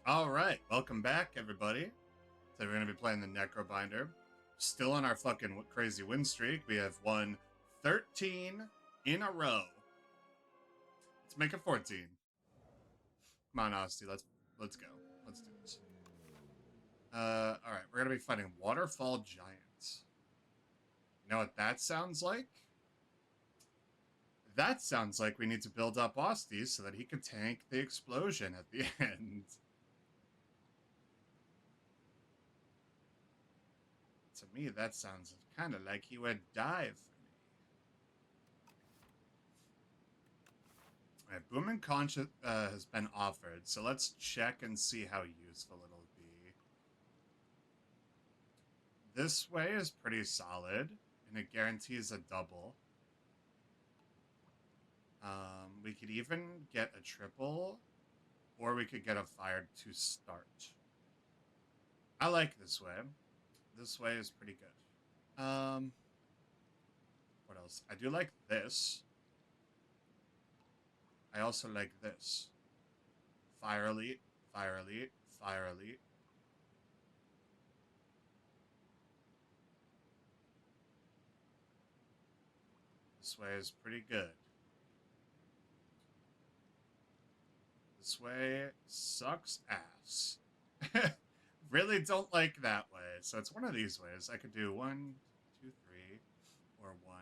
All right, welcome back, everybody. Today we're going to be playing the Necrobinder. Still on our fucking crazy win streak. We have won 13 in a row. Let's make it 14. Come on, Asti, let's go. Let's do this. All right, we're going to be fighting Waterfall Giants. You know what that sounds like? That sounds like we need to build up Asti so that he can tank the explosion at the end. To me, that sounds kind of like he would die for me. All right, Boom and Conch has been offered, so let's check and see how useful it'll be. This way is pretty solid, and it guarantees a double. We could even get a triple, or we could get a fire to start. I like this way. This way is pretty good. What else? I do like this. I also like this. Fire Elite, Fire Elite, Fire Elite. This way is pretty good. This way sucks ass. Really don't like that way. So it's one of these ways. I could do 1, 2, 3, or 1,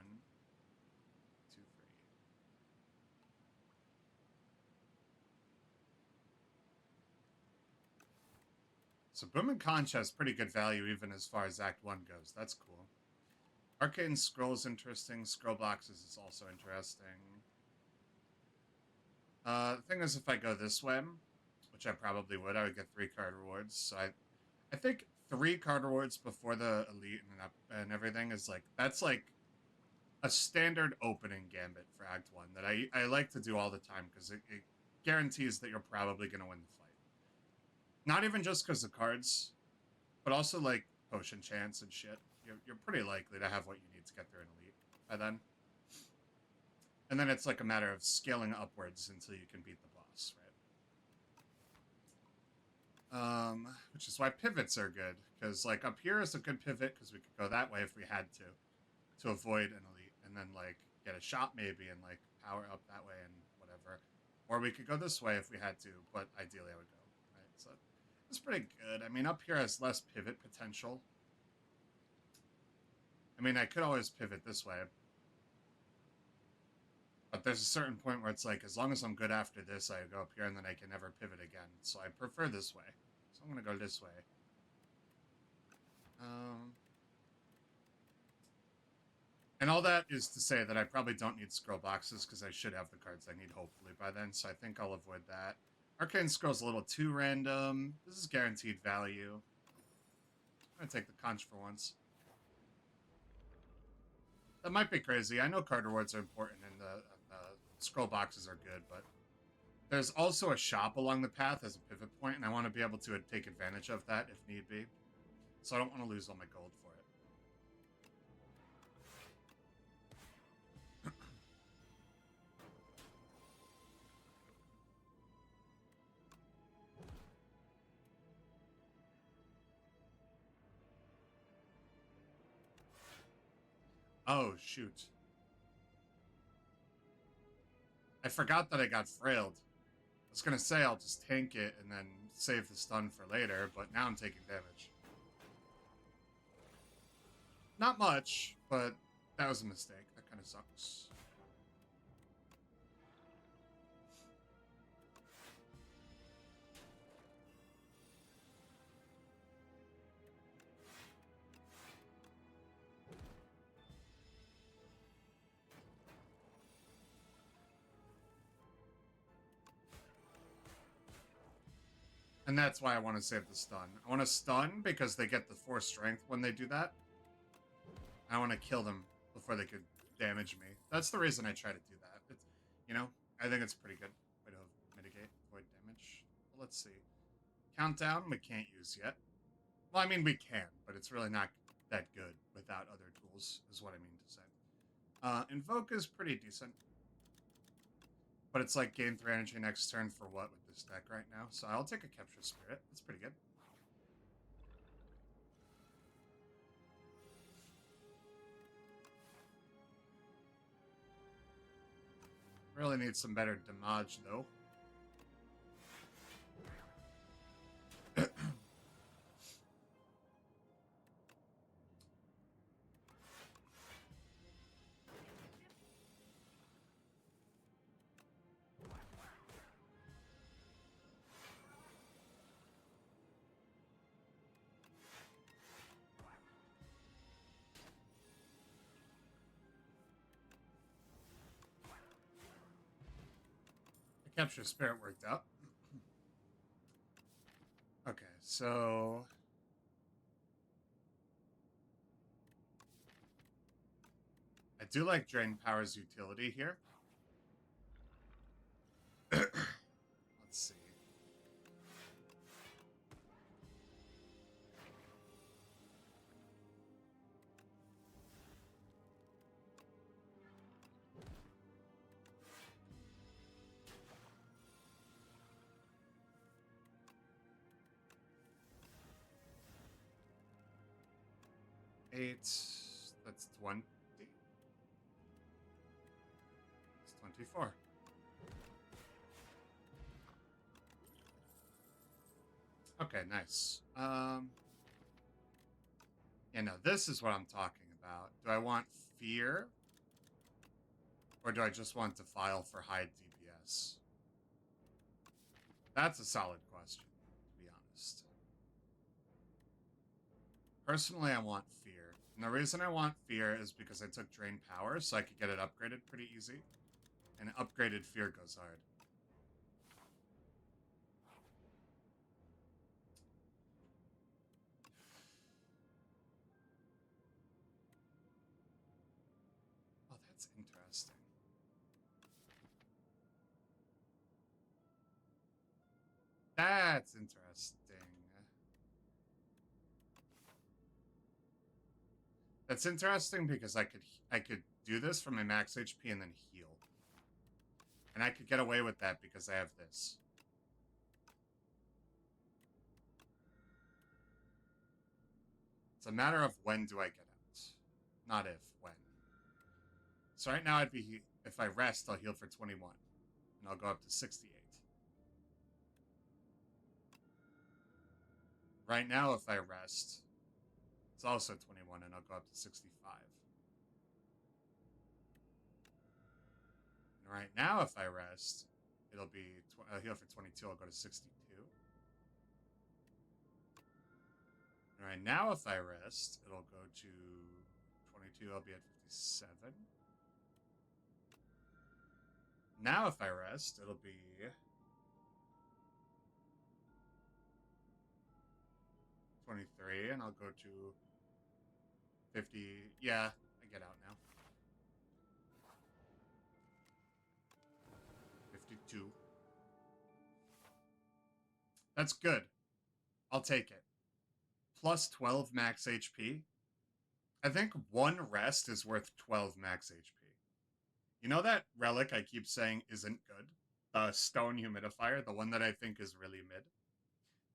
2, 3. So Boom and Conch has pretty good value even as far as Act 1 goes. That's cool. Arcane Scroll's interesting. Scroll Boxes is also interesting. The thing is, if I go this way, which I probably would, I would get 3 card rewards. So I think 3 card rewards before the elite and everything is like, that's like a standard opening gambit for Act 1 that I like to do all the time because it guarantees that you're probably going to win the fight. Not even just because of cards, but also like potion chance and shit. You're pretty likely to have what you need to get through an elite by then. And then it's like a matter of scaling upwards until you can beat the boss, right? Which is why pivots are good, because like up here is a good pivot because we could go that way if we had to avoid an elite, and then like get a shot maybe and like power up that way and whatever. Or we could go this way if we had to, but ideally I would go, right? So it's pretty good. I mean, up here has less pivot potential. I mean, I could always pivot this way, but there's a certain point where it's like, as long as I'm good after this, I go up here and then I can never pivot again. So I prefer this way. So I'm going to go this way. And all that is to say that I probably don't need scroll boxes because I should have the cards I need hopefully by then. So I think I'll avoid that. Arcane Scroll's a little too random. This is guaranteed value. I'm going to take the Conch for once. That might be crazy. I know card rewards are important and the scroll boxes are good, but there's also a shop along the path as a pivot point, and I want to be able to take advantage of that if need be. So I don't want to lose all my gold for it. Oh, shoot. I forgot that I got frailed. I was going to say I'll just tank it and then save the stun for later, but now I'm taking damage. Not much, but that was a mistake. That kind of sucks. And that's why I want to save the stun. I want to stun because they get the 4 strength when they do that. I want to kill them before they could damage me. That's the reason I try to do that. It's, you know, I think it's pretty good way to mitigate void damage. Well, let's see. Countdown, we can't use yet. Well, I mean, we can, but it's really not that good without other tools, is what I mean to say. Invoke is pretty decent. But it's like gain 3 energy next turn for what with this deck right now, so I'll take a Capture Spirit. That's pretty good. Really need some better damage, though. Capture Spirit worked out. Okay, so... I do like Drain Power's utility here. Let's see. That's 20. It's 24. Okay, nice. Yeah, no, this is what I'm talking about. Do I want Fear? Or do I just want to file for high DPS? That's a solid question, to be honest. Personally, I want Fear. And the reason I want Fear is because I took Drain Power, so I could get it upgraded pretty easy. And upgraded Fear goes hard. Oh, that's interesting. That's interesting. That's interesting because I could do this from my max HP and then heal. And I could get away with that because I have this. It's a matter of when do I get out. Not if, when. So right now I'd be, if I rest, I'll heal for 21. And I'll go up to 68. Right now, if I rest, it's also 21 and I'll go up to 65. And right now, if I rest, it'll be, I'll heal for 22, I'll go to 62. And right now, if I rest, it'll go to 22, I'll be at 57. Now, if I rest, it'll be 23, and I'll go to 50. Yeah, I get out now. 52. That's good. I'll take it. Plus 12 max HP. I think one rest is worth 12 max HP. You know that relic I keep saying isn't good? The Stone Humidifier, the one that I think is really mid?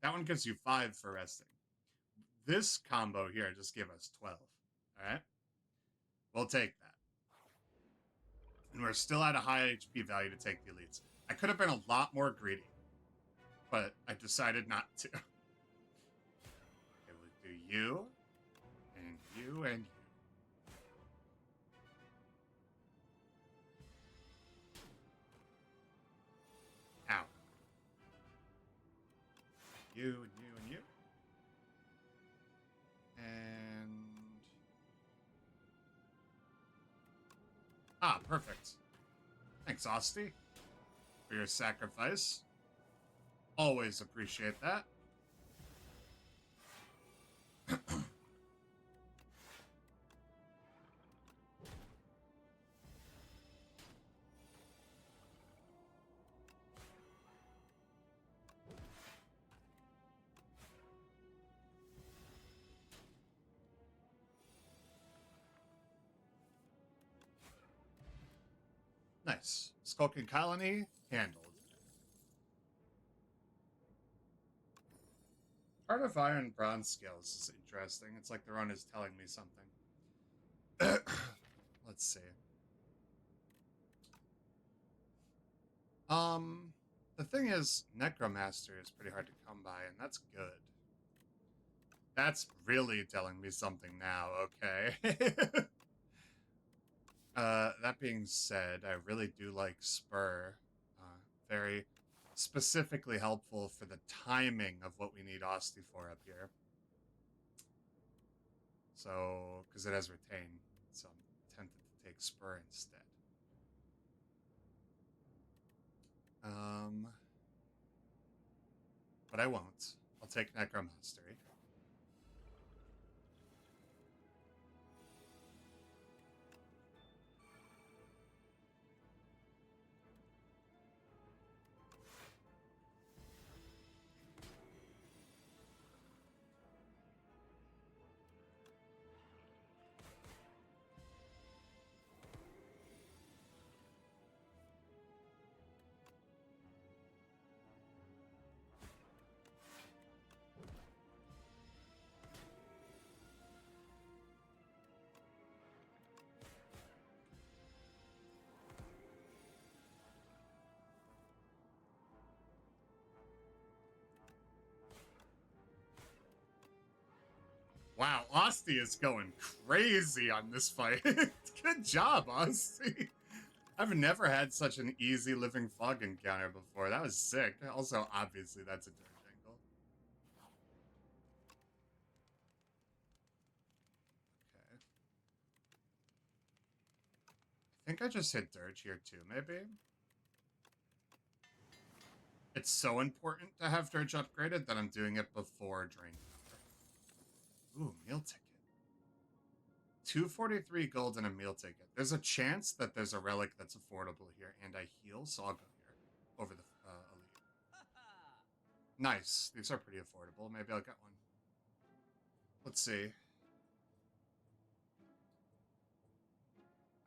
That one gives you 5 for resting. This combo here just gave us 12. Alright? We'll take that. And we're still at a high HP value to take the elites. I could have been a lot more greedy, but I decided not to. Okay, we'll do you, and you, and you. Ow. You, and you, and you. And... Ah, perfect. Thanks, Osti, for your sacrifice. Always appreciate that. Nice. Skulking Colony, handled. Heart of Iron bronze scales is interesting. It's like the run is telling me something. Let's see. The thing is, Necromaster is pretty hard to come by, and that's good. That's really telling me something now, okay? That being said, I really do like Spur. Very specifically helpful for the timing of what we need Osti for up here. So, because it has Retain, so I'm tempted to take Spur instead. But I won't. I'll take Necromastery. Wow, Osti is going crazy on this fight. Good job, Osti. I've never had such an easy living fog encounter before. That was sick. Also, obviously, that's a dirge angle. Okay. I think I just hit dirge here too, maybe? It's so important to have dirge upgraded that I'm doing it before drain power. Ooh, meal ticket. 243 gold and a meal ticket. There's a chance that there's a relic that's affordable here, and I heal, so I'll go here over the elite. Nice. These are pretty affordable. Maybe I'll get one. Let's see.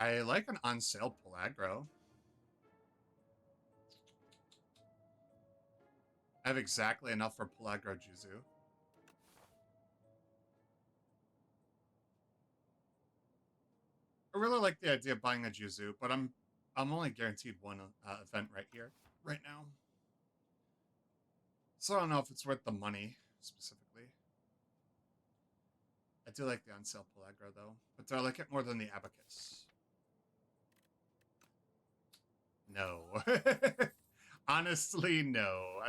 I like an on sale pull aggro. I have exactly enough for pull aggro Juzu. I really like the idea of buying a Juzu, but I'm only guaranteed one event right here, right now. So I don't know if it's worth the money, specifically. I do like the on sale pull aggro, though. But do I like it more than the Abacus? No. Honestly, no.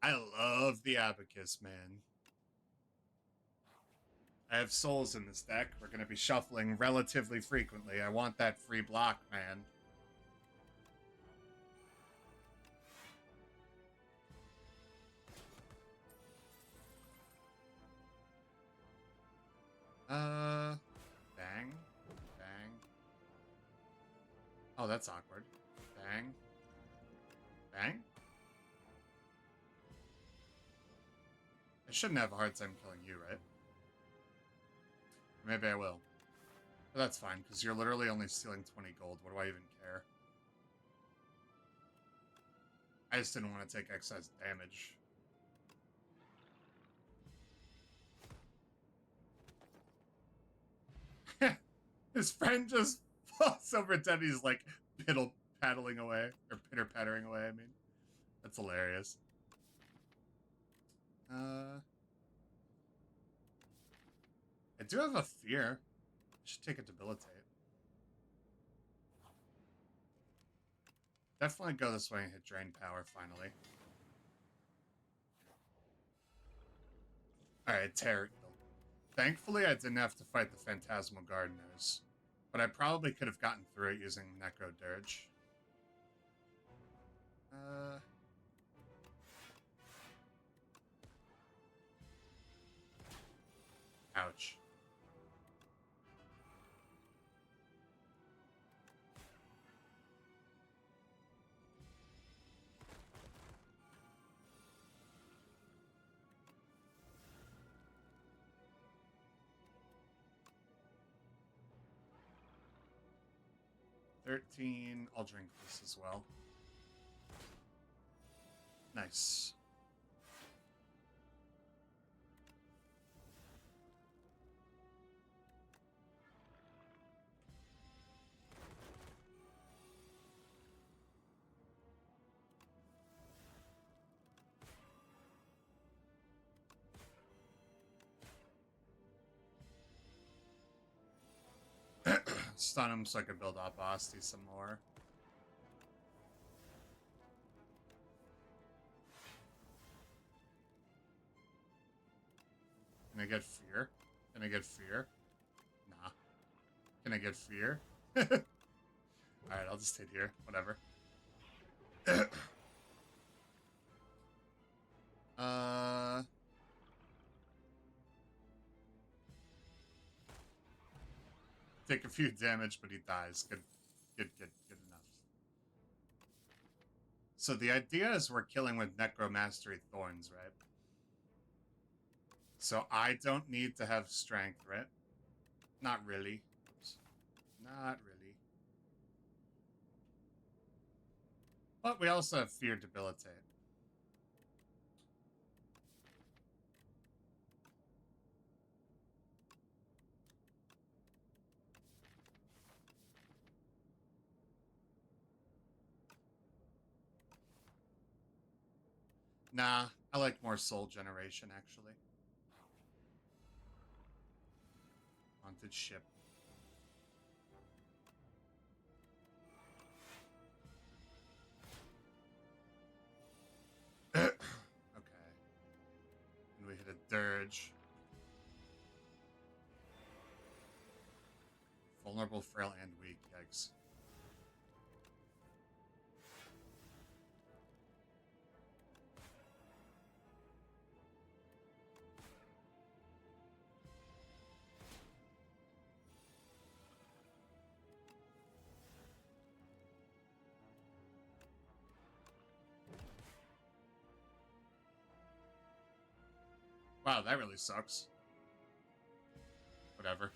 I love the Abacus, man. I have souls in this deck. We're going to be shuffling relatively frequently. I want that free block, man. Bang. Bang. Oh, that's awkward. Bang. Bang? I shouldn't have a hard time killing you, right? Maybe I will. But that's fine, because you're literally only stealing 20 gold. What do I even care? I just didn't want to take excess damage. His friend just falls over dead. He's like paddling away, or pitter-pattering away, I mean. That's hilarious. I do have a fear. I should take a debilitate. Definitely go this way and hit drain power finally. Alright, Terror. Thankfully, I didn't have to fight the Phantasmal Gardeners, but I probably could have gotten through it using Necro Dirge. Ouch. $13. I'll drink this as well. Nice. stun him so I could build up Asti some more. Can I get fear? Can I get fear? Nah. Can I get fear? Alright, I'll just hit here. Whatever. Take a few damage, but he dies. Good enough. So the idea is we're killing with Necromastery Thorns, right? So I don't need to have strength, right? Not really. Oops. Not really. But we also have Fear Debilitate. Nah, I like more Soul Generation, actually. Haunted Ship. Okay. And we hit a Dirge. Vulnerable, frail, and weak. Yikes. Wow, that really sucks. Whatever.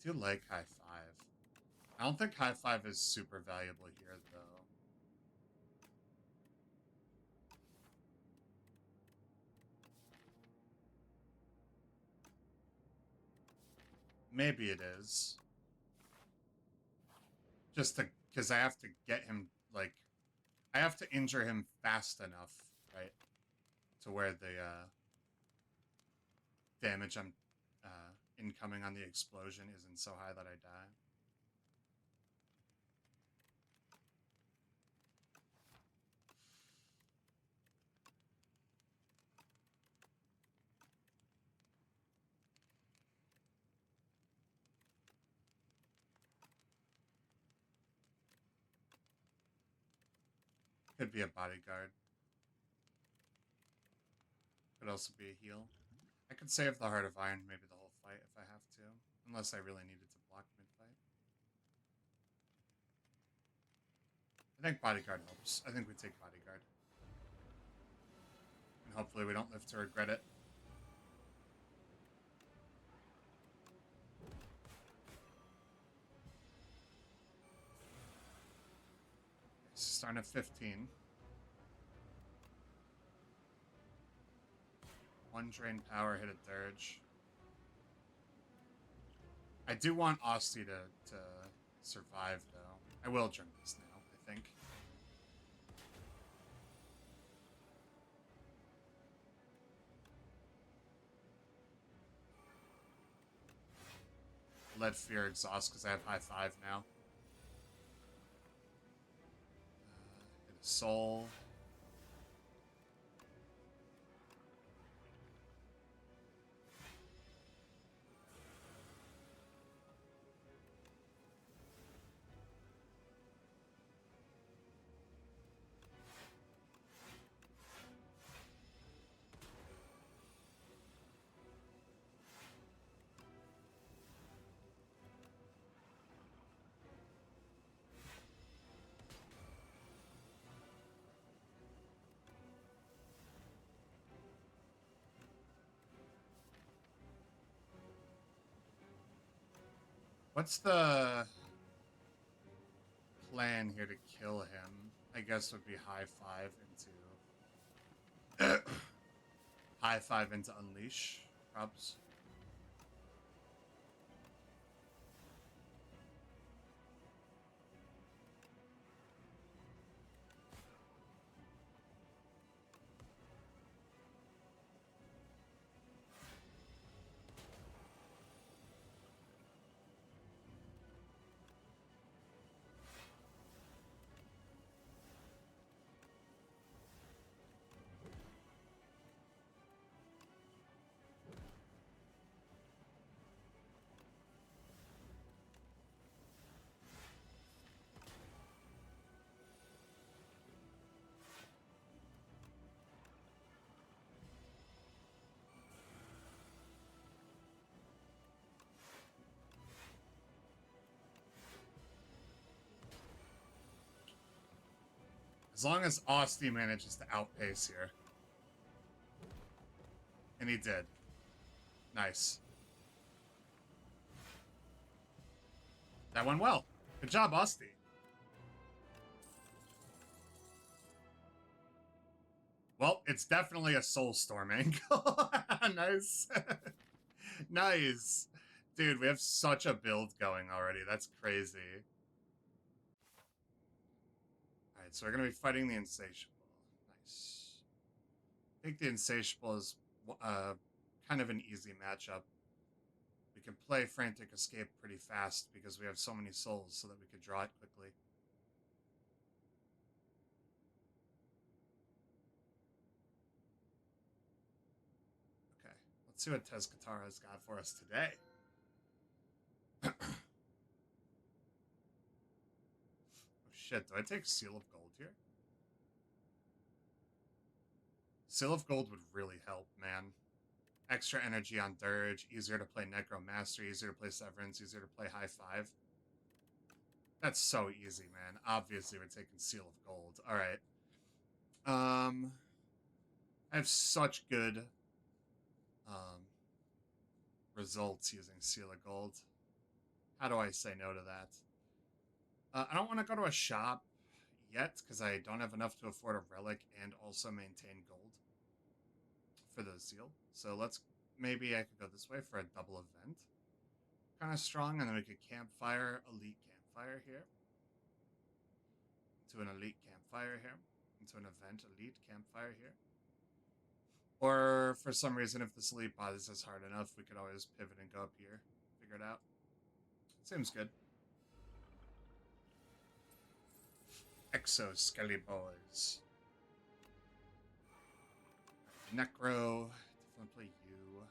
I do like High Five. I don't think High Five is super valuable here, though. Maybe it is. Just to, because I have to get him, like, I have to injure him fast enough, right? To where the damage I'm incoming on the explosion isn't so high that I die. Could be a bodyguard. Could also be a heal. I could save the Heart of Iron maybe the whole fight if I have to. Unless I really needed to block mid-fight. I think bodyguard helps. I think we take bodyguard. And hopefully we don't live to regret it. Starting at 15. One drain power, hit a dirge. I do want Asti to survive, though. I will drink this now, I think. Let Fear exhaust because I have high 5 now. Hit a soul. What's the plan here to kill him? I guess would be high 5 into high 5 into Unleash. Props. long as Austin manages to outpace here. And he did. Nice. That went well. Good job, Austin. Well, it's definitely a Soulstorm angle. Nice. Nice. Dude, we have such a build going already. That's crazy. Alright, so we're going to be fighting the Insatiable. Nice. I think the Insatiable is kind of an easy matchup. We can play Frantic Escape pretty fast because we have so many souls so that we could draw it quickly. Okay, let's see what Tezcatara's got for us today. Oh shit, do I take Seal of Gold here? Seal of Gold would really help, man. Extra energy on Dirge, easier to play Necromaster, easier to play Severance, easier to play High Five. That's so easy, man. Obviously, we're taking Seal of Gold. Alright. I have such good results using Seal of Gold. How do I say no to that? I don't want to go to a shop yet because I don't have enough to afford a relic and also maintain gold for the seal. So maybe I could go this way for a double event. Kind of strong, and then we could campfire, elite campfire here. To an elite campfire here. Into an event, elite campfire here. Or for some reason, if this elite bodies is hard enough, we could always pivot and go up here. Figure it out. Seems good. Exoskelly boys. Necro. Definitely play you.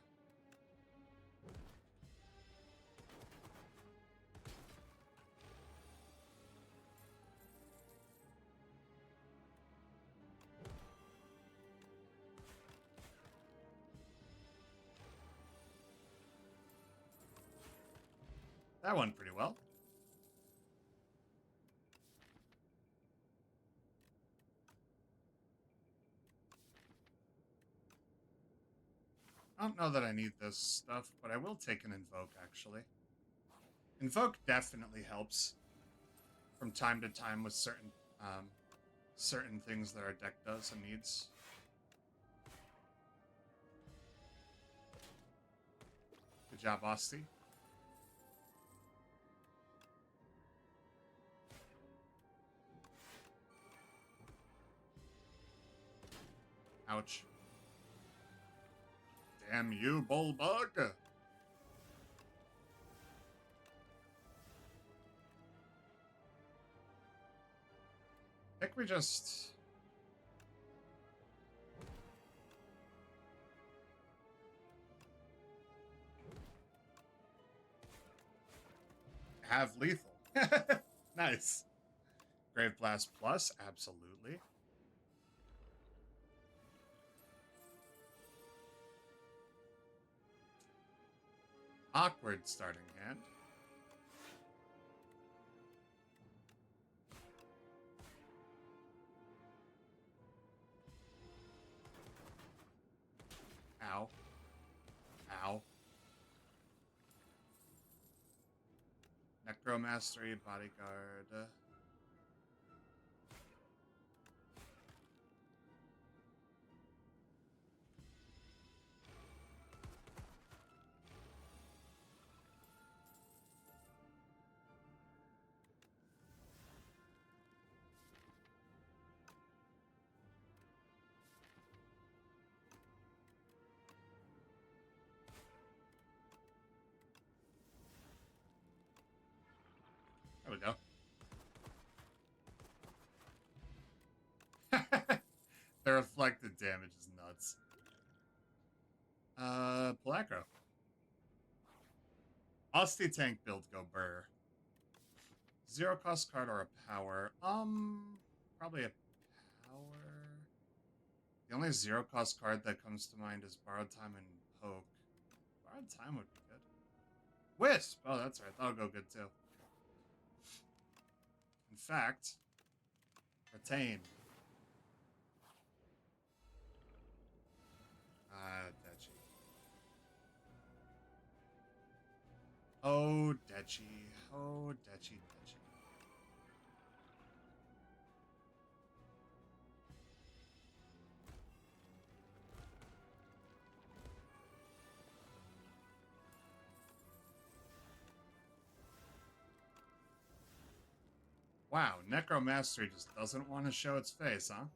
That went pretty well. I don't know that I need this stuff, but I will take an Invoke, actually. Invoke definitely helps from time to time with certain things that our deck does and needs. Good job, Osti. Ouch. Damn you, Bullbug! I think we just... have lethal. Nice. Grave Blast Plus, absolutely. Awkward starting hand. Ow. Ow. Necromastery, Bodyguard. There we go. The reflected damage is nuts. Palacro. Osti tank build go burr. Zero cost card or a power? Probably a power. The only zero cost card that comes to mind is Borrowed Time and Poke. Borrowed Time would be good. Wisp! Oh, that's right. That'll go good too. In fact, Retain. Oh, Dechi. Oh, Dechi, Dechi. Wow, Necromastery just doesn't want to show its face, huh?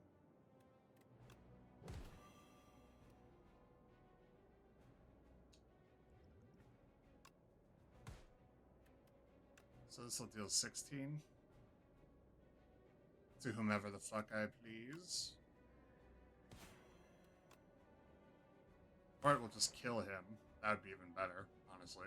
So this will deal 16 to whomever the fuck I please. Or it will just kill him. That would be even better, honestly.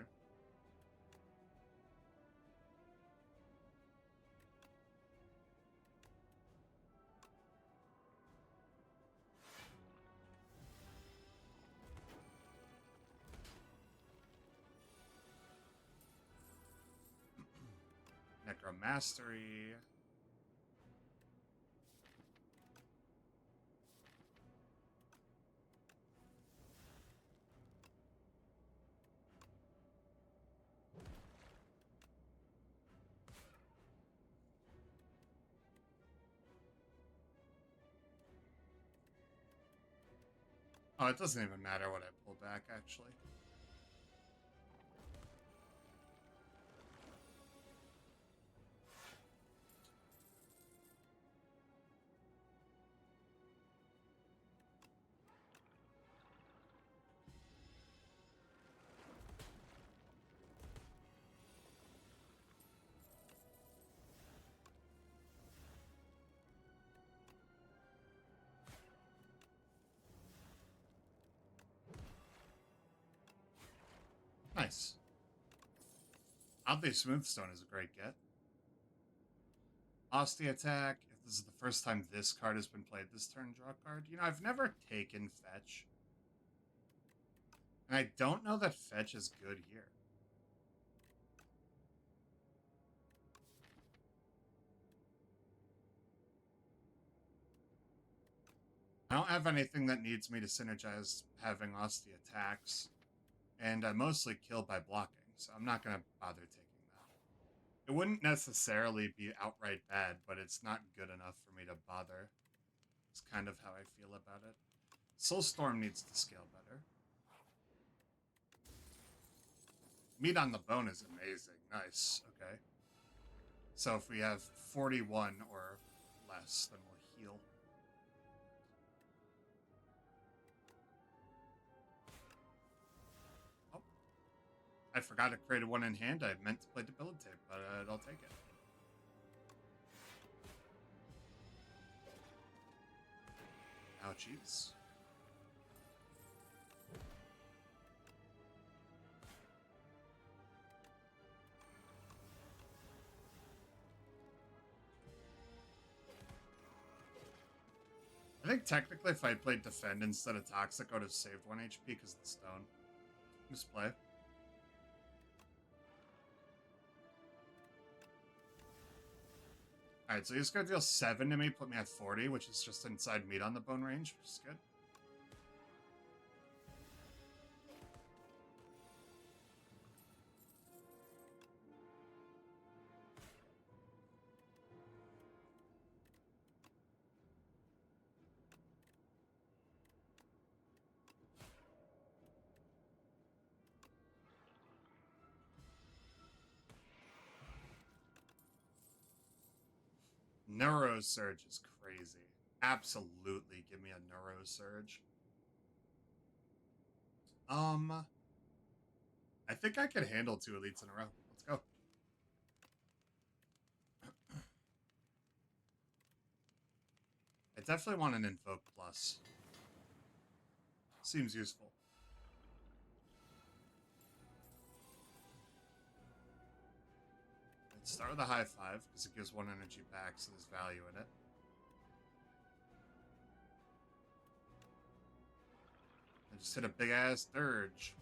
Necromastery. Oh, it doesn't even matter what I pull back, actually. Nice. Oddly Smoothstone is a great get. Osty attack. If this is the first time this card has been played this turn, draw card. You know, I've never taken Fetch. And I don't know that Fetch is good here. I don't have anything that needs me to synergize having Osty attacks. And I mostly kill by blocking, so I'm not going to bother taking that. It wouldn't necessarily be outright bad, but it's not good enough for me to bother. It's kind of how I feel about it. Soulstorm needs to scale better. Meat on the bone is amazing. Nice. Okay. So if we have 41 or less, then we'll heal. Oh. I forgot to create one in hand. I meant to play Debilitate, but I'll take it. Ouchies. I think technically if I played Defend instead of Toxic, I would have saved 1 HP because of the stone. Misplay. Alright, so he's going to deal 7 to me, put me at 40, which is just inside meat on the bone range, which is good. Neuro Surge is crazy. Absolutely give me a Neuro Surge. I think I can handle 2 elites in a row. Let's go. I definitely want an Invoke Plus. Seems useful. Let's start with a high 5, because it gives 1 energy back, so there's value in it. I just hit a big-ass Dirge.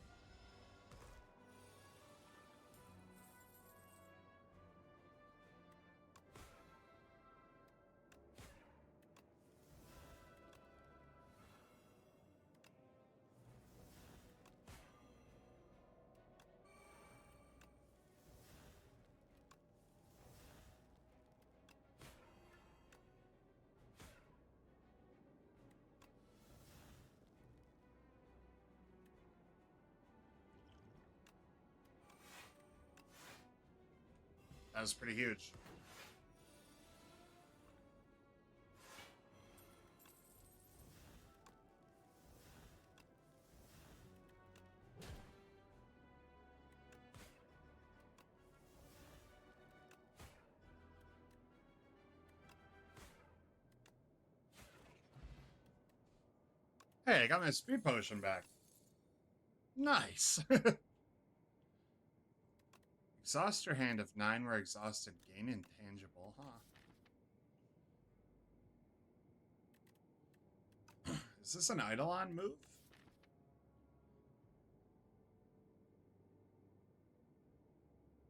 That was pretty huge. Hey, I got my speed potion back. Nice. Exhaust your hand if 9 were exhausted. Gain intangible, huh? Is this an Eidolon move?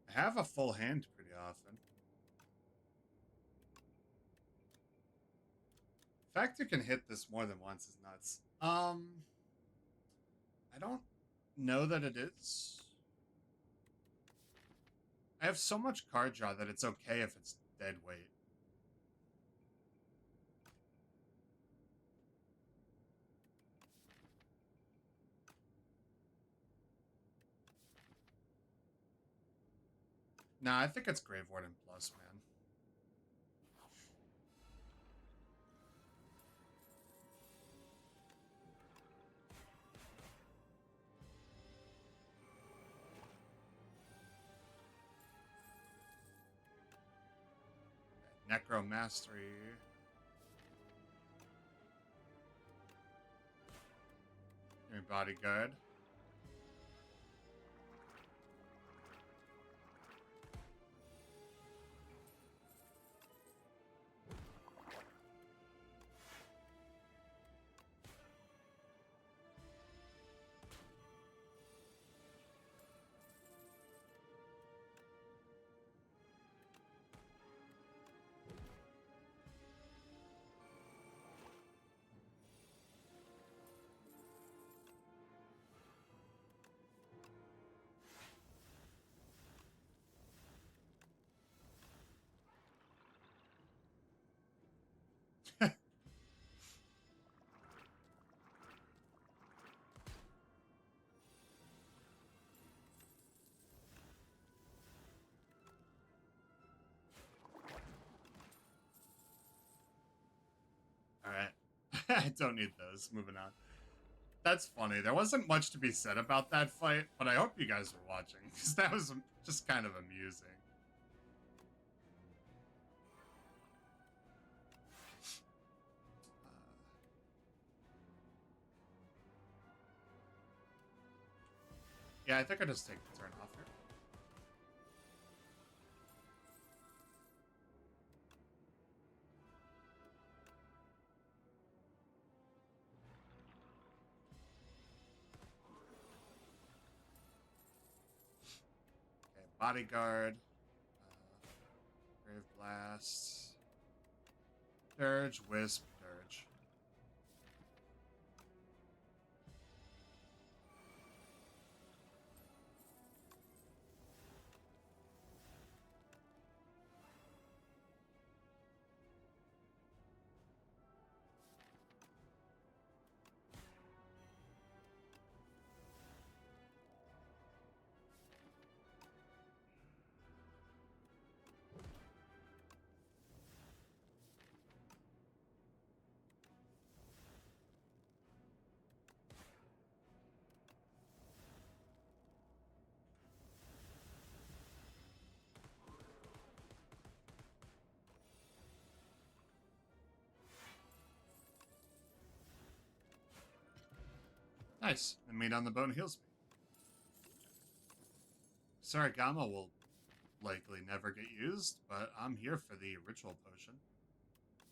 I have a full hand pretty often. The fact you can hit this more than once is nuts. I don't know that it is. I have so much card draw that it's okay if it's dead weight. Nah, I think it's Grave Warden Plus, man. Necro Mastery. Give me Bodyguard. Alright. I don't need those. Moving on. That's funny. There wasn't much to be said about that fight, but I hope you guys were watching, because that was just kind of amusing. Yeah, I think I just take the turn off here. Okay, Bodyguard. Grave Blast. Dirge, Wisp, Dirge. Nice. And meat on the bone heals me. Saragama will likely never get used, but I'm here for the ritual potion.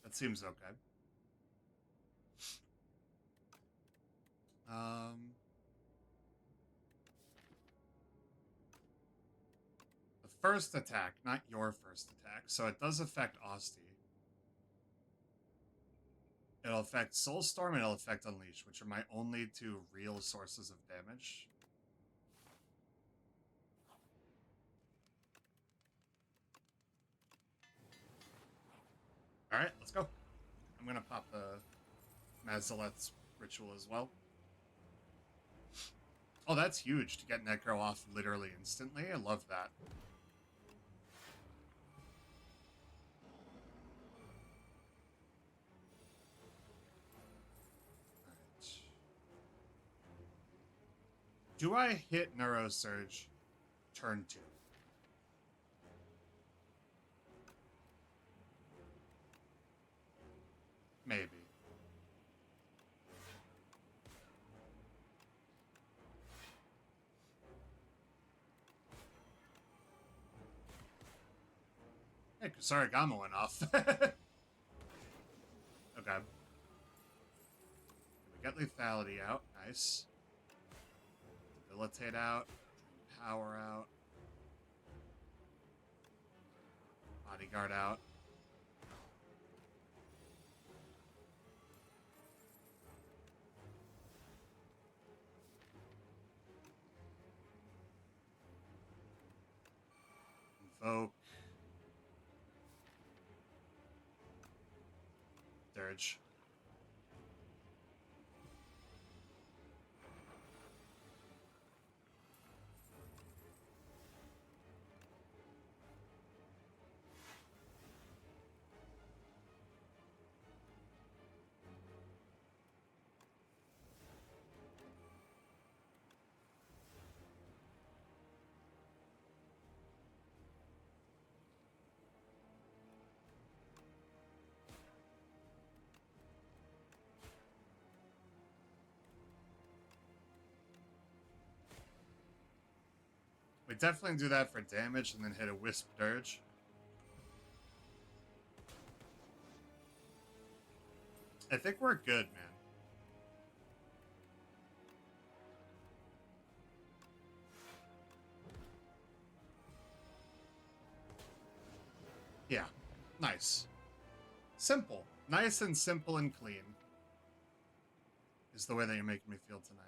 That seems okay. The first attack, not your first attack, so it does affect Osti. It'll affect Soulstorm and it'll affect Unleash, which are my only 2 real sources of damage. Alright, let's go. I'm gonna pop the Mazaleth's ritual as well. Oh, that's huge to get Necro off literally instantly. I love that. Do I hit Neurosurge turn 2? Maybe. Hey, Kusarigama went off. Okay. We got lethality out. Nice. Debilitate out. Power out. Bodyguard out. Invoke. Dirge. We definitely do that for damage and then hit a Wisp Dirge. I think we're good, man. Yeah. Nice. Simple. Nice and simple and clean is the way that you're making me feel tonight.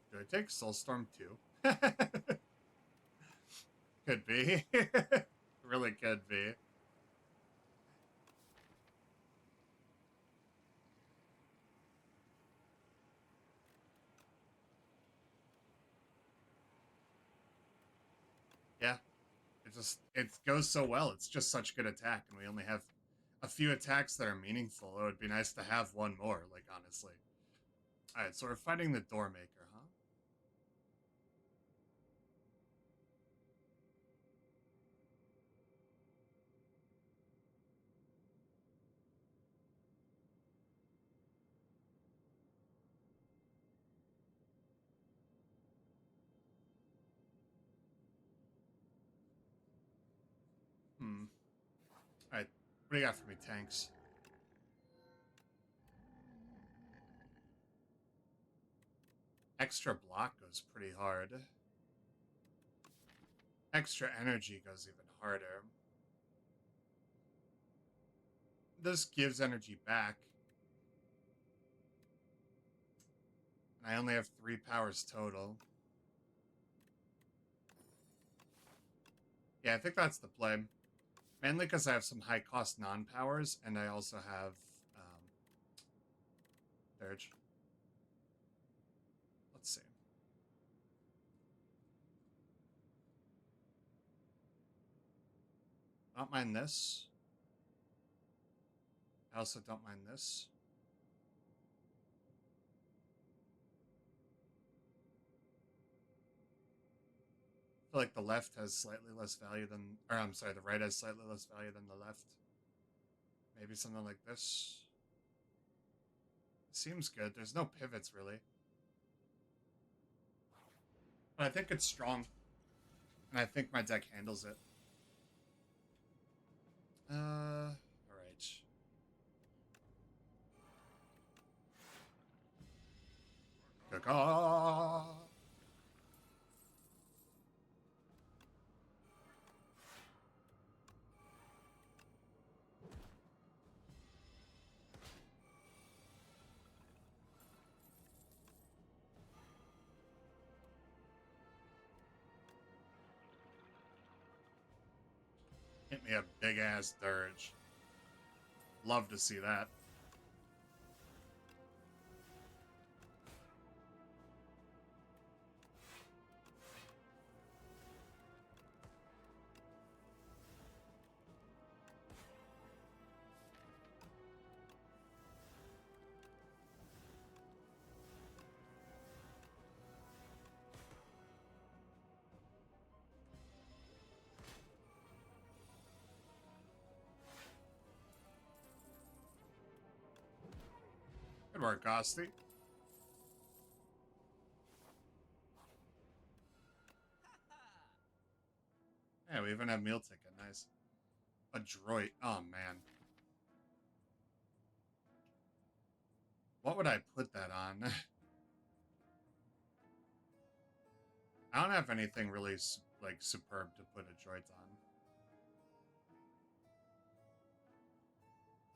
Do I take Soulstorm too? Could be. Really could be. Yeah. It goes so well. It's just such good attack, and we only have a few attacks that are meaningful. It would be nice to have one more, like, honestly. Alright, so we're fighting the Doormaker, huh? Alright, what do you got for me, tanks? Extra block goes pretty hard. Extra energy goes even harder. This gives energy back. And I only have 3 powers total. Yeah, I think that's the play. Mainly because I have some high-cost non-powers, and I also have Dirge. Let's see. Don't mind this. I also don't mind this. I feel like the left has slightly less value than... Or, I'm sorry, the right has slightly less value than the left. Maybe something like this. Seems good. There's no pivots, really. But I think it's strong. And I think my deck handles it. Alright. Caw. Hit me a big-ass dirge. Love to see that. Good work, Gosti. Yeah, we even have meal ticket. Nice. A droid. Oh, man. What would I put that on? I don't have anything really, like, superb to put a droid on.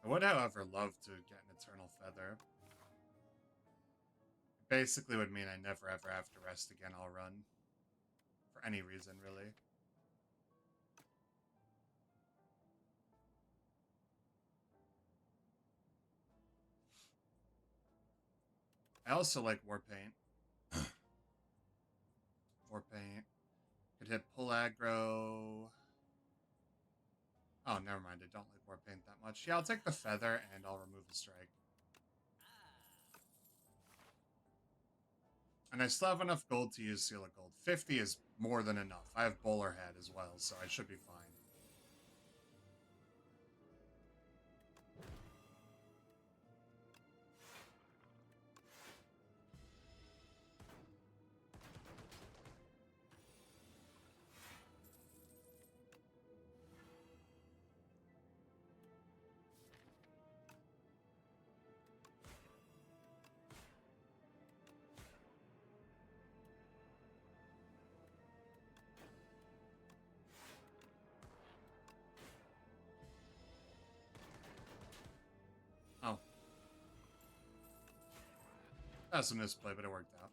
I would, however, love to get an Eternal Feather. It basically would mean I never ever have to rest again all run. For any reason, really. I also like Warpaint. Warpaint. Could hit pull aggro. Oh, never mind. I don't like Warpaint that much. Yeah, I'll take the Feather and I'll remove the Strike. And I still have enough gold to use Seal of Gold. 50 is more than enough. I have Bowler Head as well, so I should be fine. Oh. That's a misplay, but it worked out.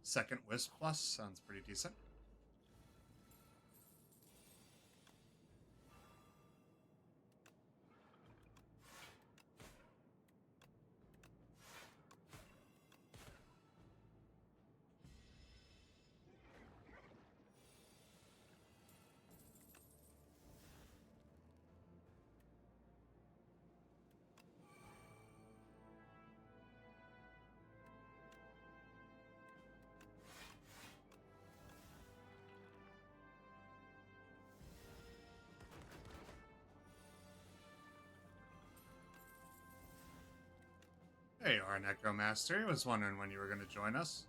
Second Wisp Plus sounds pretty decent. There you are, Necromaster. I was wondering when you were going to join us.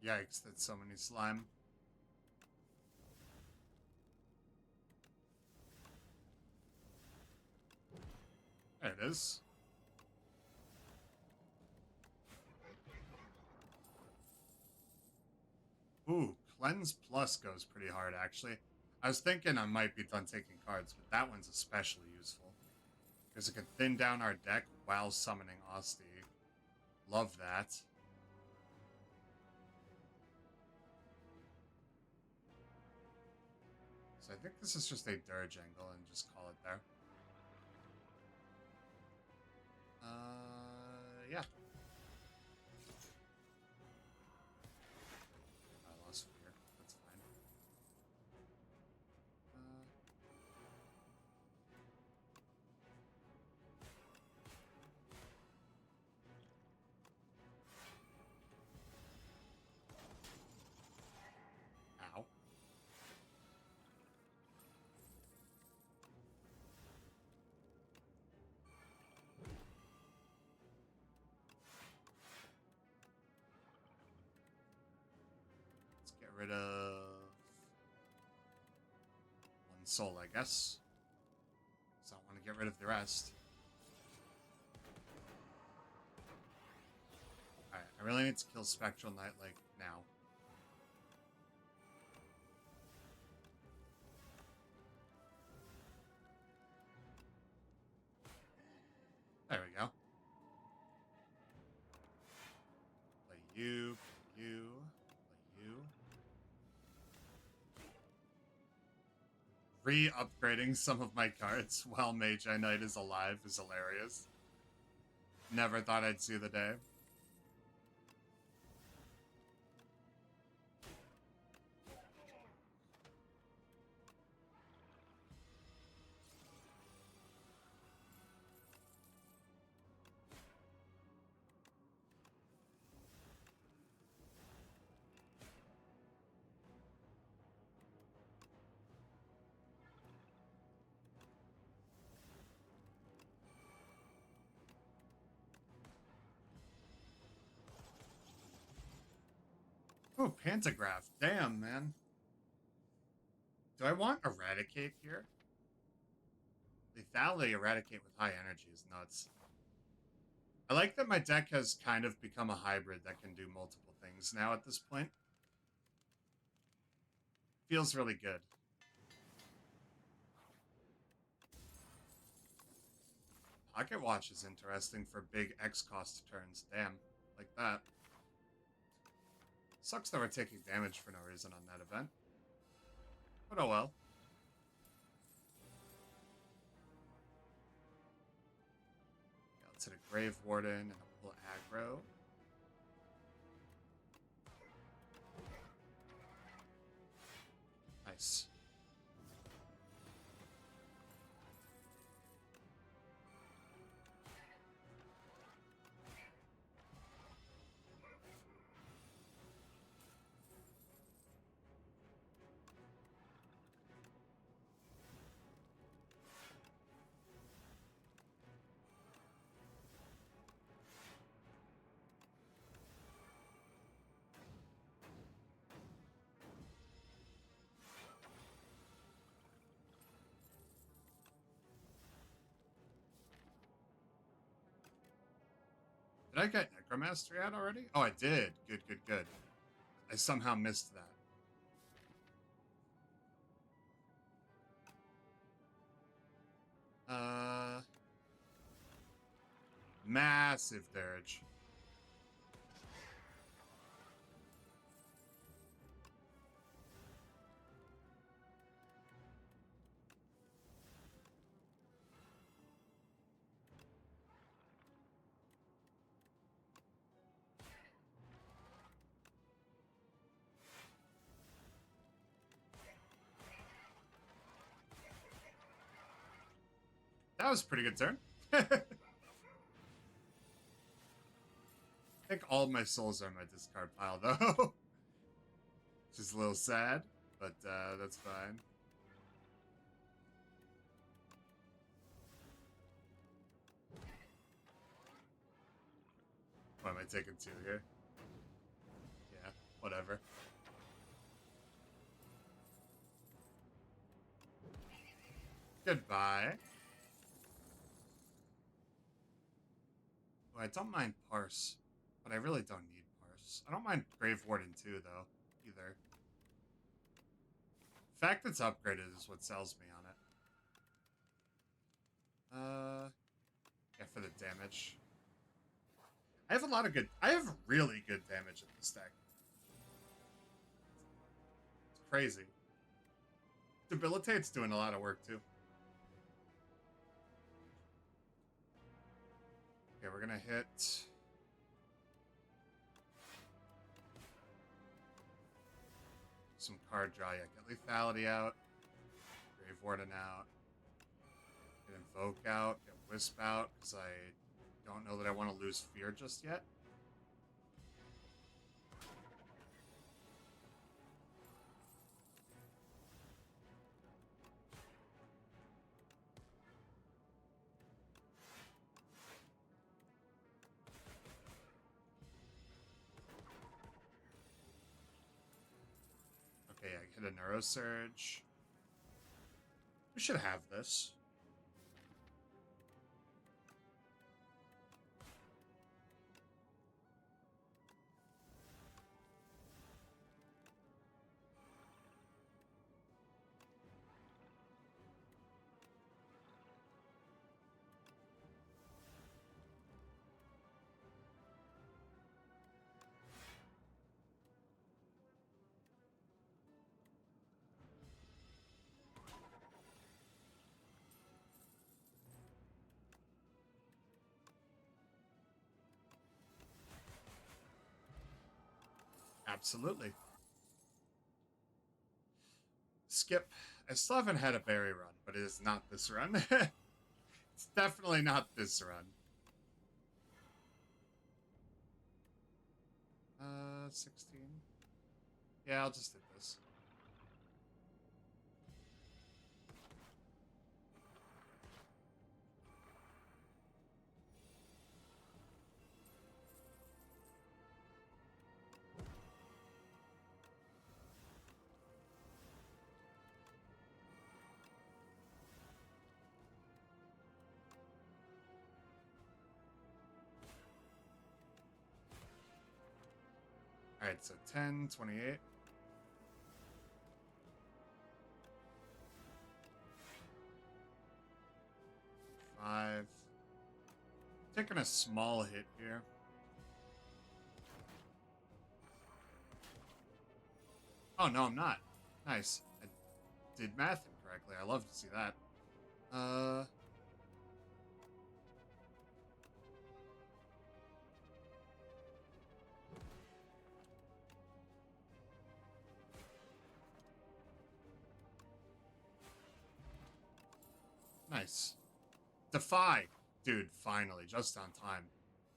Yikes, that's so many slime. There it is. Ooh, Cleanse Plus goes pretty hard, actually. I was thinking I might be done taking cards, but that one's especially useful. Because it can thin down our deck while summoning Asti. Love that. So I think this is just a dirge angle and just call it there. Yeah. I lost fear. That's fine. Ow. Let's get rid of one soul, I guess. So I want to get rid of the rest. Alright, I really need to kill Spectral Knight, like, now. you, you, you. Re-upgrading some of my cards while Magi Knight is alive is hilarious. Never thought I'd see the day. Oh, Pantograph. Damn, man. Do I want Eradicate here? Lethality Eradicate with high energy is nuts. I like that my deck has kind of become a hybrid that can do multiple things now at this point. Feels really good. Pocket Watch is interesting for big X cost turns. Damn. Like that. Sucks that we're taking damage for no reason on that event. But oh well. Yeah, let's hit a Grave Warden and a pull aggro. Nice. Did I get Necromastery out already? Oh, I did. Good, good, good. I somehow missed that. Massive Dirge. That was a pretty good turn. I think all my souls are in my discard pile, though. Which is a little sad, but that's fine. Why am I taking 2 here? Yeah, whatever. Goodbye. Oh, I don't mind Parse, but I really don't need Parse. I don't mind Grave Warden too, though, either. The fact it's upgraded is what sells me on it. Yeah, for the damage. I have really good damage in this deck. It's crazy. Debilitate's doing a lot of work, too. Okay, we're gonna hit... some card draw. Yeah, get Lethality out. Grave Warden out. Get Invoke out. Get Wisp out, because I don't know that I want to lose Fear just yet. Okay, I hit a Neurosurge. We should have this. Absolutely. Skip. I still haven't had a berry run, but it is not this run. It's definitely not this run. 16. Yeah, I'll just hit this. Alright, so 10, 28. Five. Taking a small hit here. Oh, no, I'm not. Nice. I did math incorrectly. I love to see that. Nice. Defy. Dude, finally, just on time.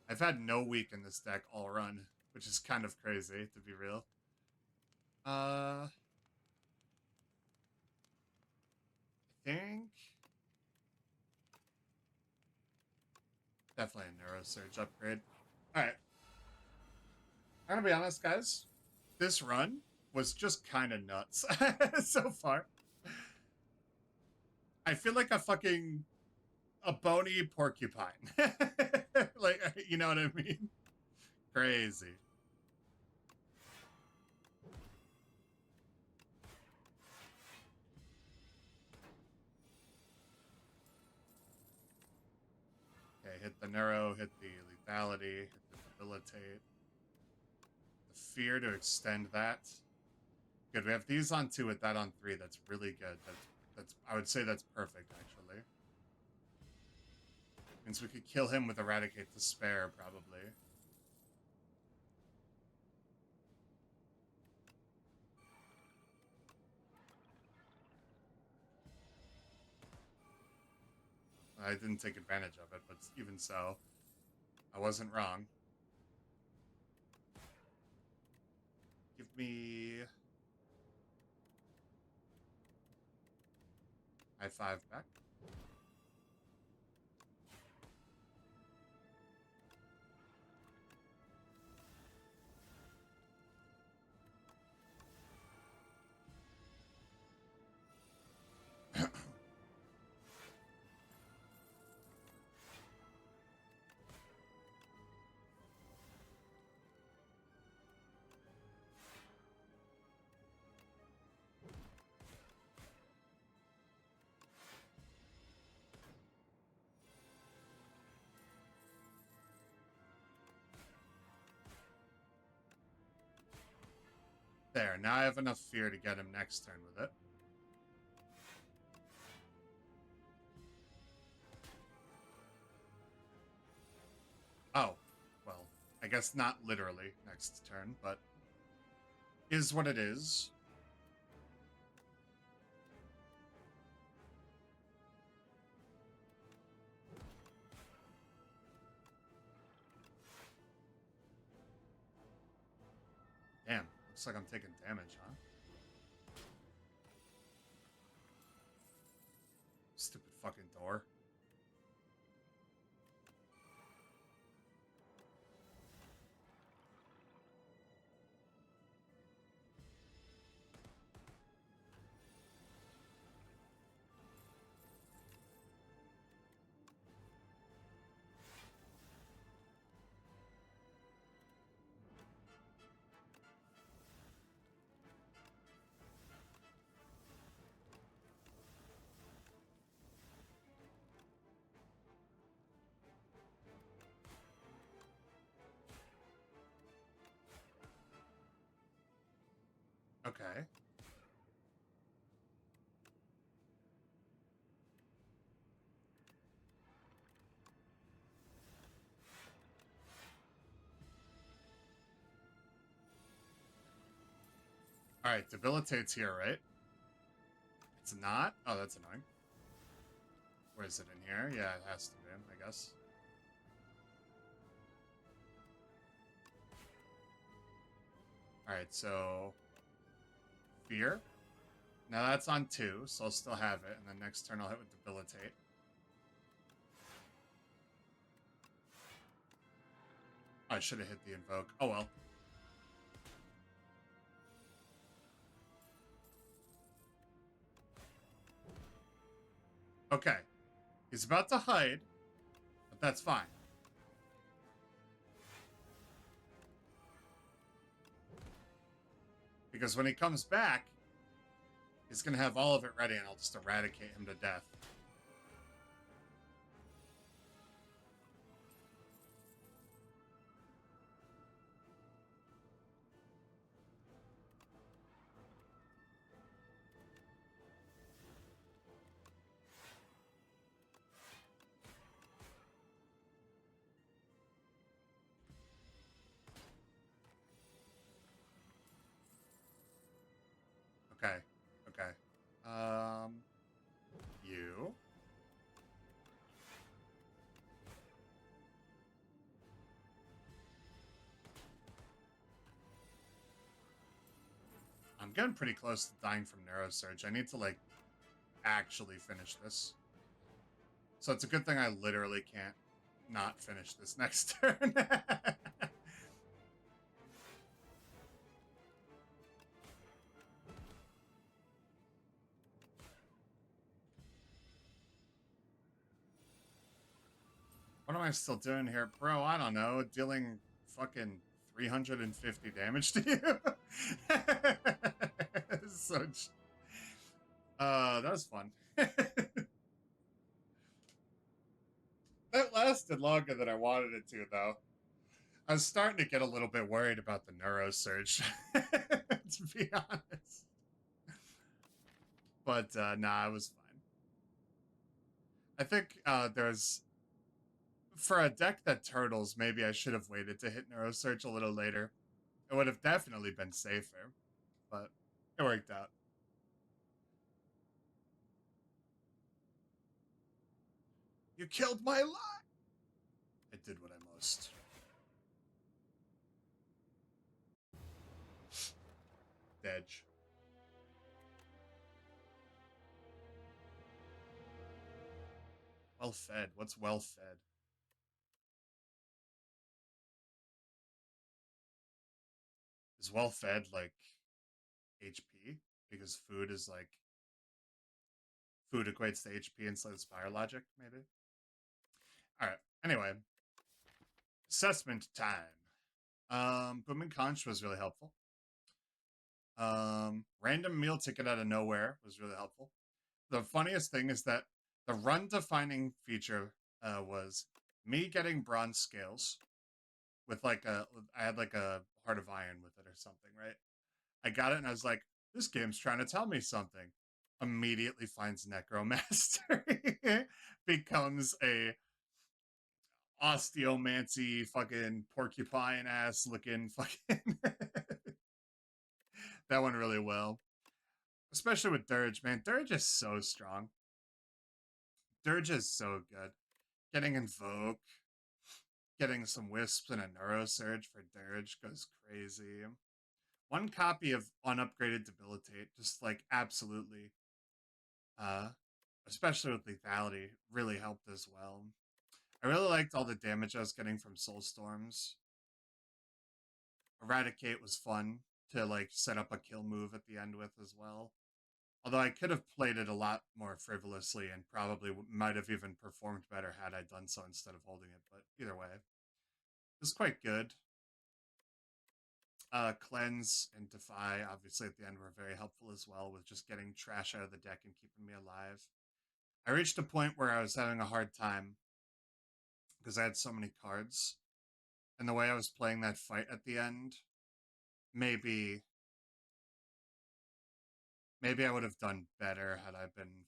I've had no weak in this deck all run, which is kind of crazy, to be real. I think... Definitely a Neurosurge upgrade. Alright. I'm gonna be honest, guys. This run was just kind of nuts so far. I feel like a bony porcupine. Like, you know what I mean? Crazy. Okay, hit the neuro, hit the lethality, hit the debilitate. The fear to extend that. Good, we have these on 2 with that on 3. That's really good. That's I would say that's perfect, actually. Means we could kill him with Eradicate the Spare, probably. I didn't take advantage of it, but even so, I wasn't wrong. Give me... High 5 back. There, now I have enough fear to get him next turn with it. Oh, well, I guess not literally next turn, but is what it is. Damn, looks like I'm taking damage, huh? Stupid fucking door. Okay. Alright, debilitate's here, right? It's not? Oh, that's annoying. Where is it in here? Yeah, it has to be, I guess. Alright, so... Fear. Now that's on 2, so I'll still have it, and then next turn I'll hit with debilitate. I should have hit the invoke. Oh well. Okay. He's about to hide, but that's fine. Because when he comes back, he's going to have all of it ready, and I'll just eradicate him to death. Okay. Okay. You. I'm getting pretty close to dying from Neurosurge. I need to, like, actually finish this. So it's a good thing I literally can't not finish this next turn. What am I still doing here? Bro, I don't know. Dealing fucking 350 damage to you? So... that was fun. That lasted longer than I wanted it to, though. I was starting to get a little bit worried about the Neurosurge, to be honest. But, nah, it was fine. I think, there's... For a deck that turtles, maybe I should have waited to hit Neurosurge a little later. It would have definitely been safer, but it worked out. You killed my life! I did what I must. Edge. Well fed. What's well fed? Is well fed like HP? Because food is like... Food equates to HP instead of spire logic, maybe? Alright, anyway. Assessment time. Booming Conch was really helpful. Random meal ticket out of nowhere was really helpful. The funniest thing is that the run-defining feature was me getting bronze scales with like a... I had like a heart of iron with it or something, right? I got it and I was like, this game's trying to tell me something. Immediately finds Necromastery. Becomes a osteomancy fucking porcupine ass looking fucking... That went really well. Especially with Dirge, man. Dirge is so strong. Dirge is so good. Getting Invoke, getting some Wisps and a Neurosurge for Dirge goes crazy. One copy of unupgraded Debilitate, just like absolutely, especially with Lethality, really helped as well. I really liked all the damage I was getting from Soulstorms. Eradicate was fun to like set up a kill move at the end with as well. Although I could have played it a lot more frivolously and probably might have even performed better had I done so instead of holding it. But either way, it was quite good. Cleanse and Defy, obviously, at the end were very helpful as well with just getting trash out of the deck and keeping me alive. I reached a point where I was having a hard time because I had so many cards. And the way I was playing that fight at the end, maybe I would have done better had I been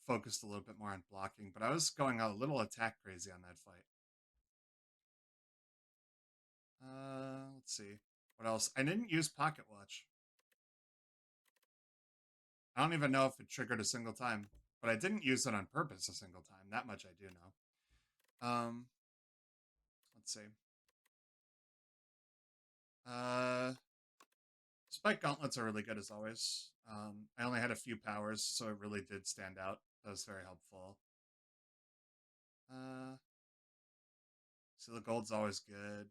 focused a little bit more on blocking, but I was going a little attack crazy on that fight. Let's see. What else? I didn't use Pocket Watch. I don't even know if it triggered a single time, but I didn't use it on purpose a single time. That much I do know. Let's see. Spike gauntlets are really good as always. I only had a few powers, so it really did stand out. That was very helpful. Seal of Gold's always good.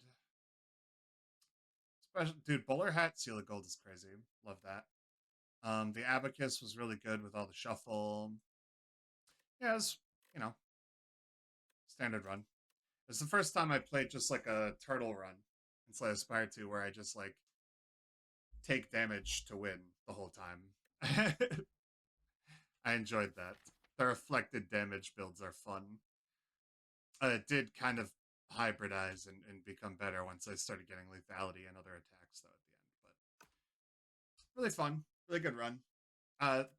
Dude, bowler hat, seal of gold is crazy. Love that. The abacus was really good with all the shuffle. Yeah, it's, you know, standard run. It's the first time I played just like a turtle run in Slay Spire 2 where I just like take damage to win the whole time. I enjoyed that. The reflected damage builds are fun. It did kind of hybridize and become better once I started getting lethality and other attacks though at the end. But really fun, really good run.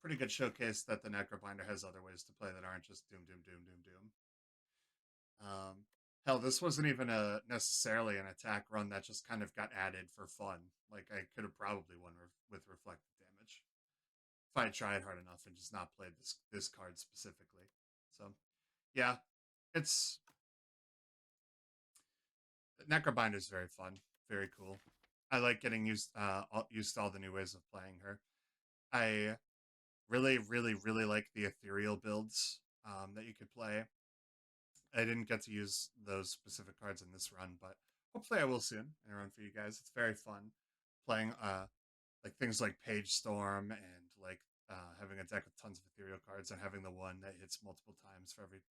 Pretty good showcase that the Necrobinder has other ways to play that aren't just doom, doom, doom, doom, doom. Hell, this wasn't even necessarily an attack run that just kind of got added for fun. Like I could have probably won with reflected damage if I tried hard enough and just not played this card specifically. So yeah, it's Necrobinder is very fun, very cool. I like getting used to all the new ways of playing her. I really, really, really like the ethereal builds that you could play. I didn't get to use those specific cards in this run, but hopefully I will soon in a run for you guys. It's very fun playing like things like Page Storm and like having a deck with tons of ethereal cards and having the one that hits multiple times for every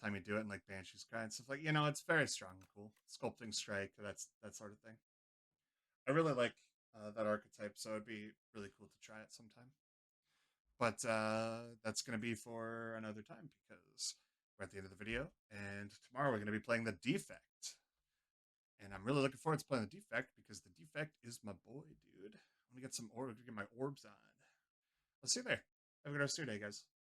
time you do it, and like Banshee's Cry and stuff like it's very strong and cool. Sculpting Strike, that's that sort of thing. I really like that archetype, so it'd be really cool to try it sometime. But that's going to be for another time because we're at the end of the video, and tomorrow we're going to be playing the Defect. And I'm really looking forward to playing the Defect because the Defect is my boy, dude. I'm going to get some orbs, get my orbs on. I'll see you there. Have a good rest of your day, guys.